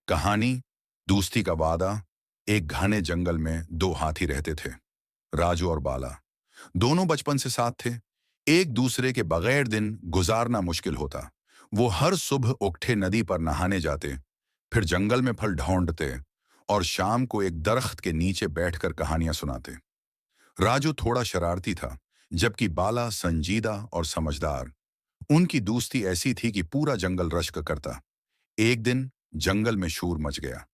कहानी दोस्ती का वादा। एक घने जंगल में दो हाथी रहते थे, राजू और बाला। दोनों बचपन से साथ थे। एक दूसरे के बगैर दिन गुजारना मुश्किल होता। वो हर सुबह उठे नदी पर नहाने जाते, फिर जंगल में फल ढूंढते और शाम को एक दरख्त के नीचे बैठकर कहानियां सुनाते। राजू थोड़ा शरारती था, जबकि बाला संजीदा और समझदार। उनकी दोस्ती ऐसी थी कि पूरा जंगल रश्क करता। एक दिन जंगल में शोर मच गया।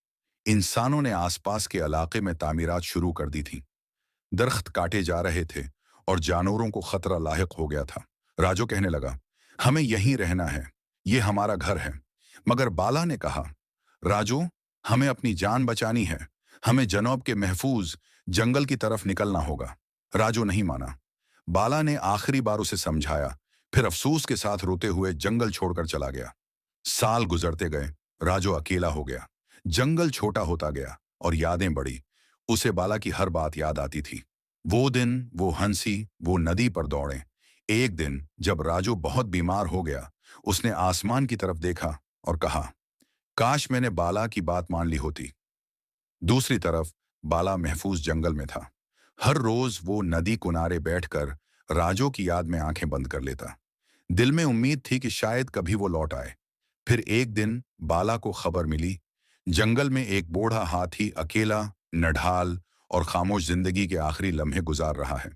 इंसानों ने आसपास के इलाके में तामीरात शुरू कर दी थी। दरख्त काटे जा रहे थे और जानवरों को खतरा लाहिक हो गया था। राजू कहने लगा, हमें यहीं रहना है, ये हमारा घर है। मगर बाला ने कहा, राजू, हमें अपनी जान बचानी है। हमें जनौब के महफूज जंगल की तरफ निकलना होगा। राजू नहीं माना। बाला ने आखिरी बार उसे समझाया, फिर अफसोस के साथ रोते हुए जंगल छोड़कर चला गया। साल गुजरते गए। राजू अकेला हो गया। जंगल छोटा होता गया और यादें बढ़ी। उसे बाला की हर बात याद आती थी। वो दिन, वो हंसी, वो नदी पर दौड़े। एक दिन जब राजू बहुत बीमार हो गया, उसने आसमान की तरफ देखा और कहा, काश मैंने बाला की बात मान ली होती। दूसरी तरफ बाला महफूज जंगल में था। हर रोज वो नदी किनारे बैठकर राजू की याद में आंखें बंद कर लेता। दिल में उम्मीद थी कि शायद कभी वो लौट आए। फिर एक दिन बाला को खबर मिली, जंगल में एक बूढ़ा हाथी अकेला, नढाल और खामोश जिंदगी के आखिरी लम्हे गुजार रहा है।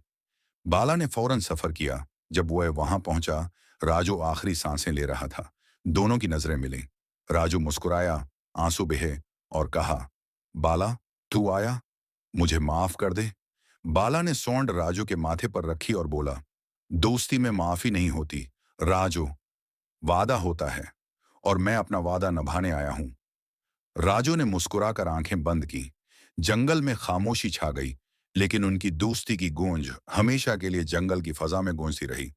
बाला ने फौरन सफर किया। जब वह वहां पहुंचा, राजू आखिरी सांसें ले रहा था। दोनों की नजरें मिली। राजू मुस्कुराया, आंसू बहे और कहा, बाला, तू आया, मुझे माफ कर दे। बाला ने सौंड राजू के माथे पर रखी और बोला, दोस्ती में माफी नहीं होती राजू, वादा होता है, और मैं अपना वादा निभाने आया हूं। राजू ने मुस्कुराकर आंखें बंद की। जंगल में खामोशी छा गई, लेकिन उनकी दोस्ती की गूंज हमेशा के लिए जंगल की फजा में गूंजती रही।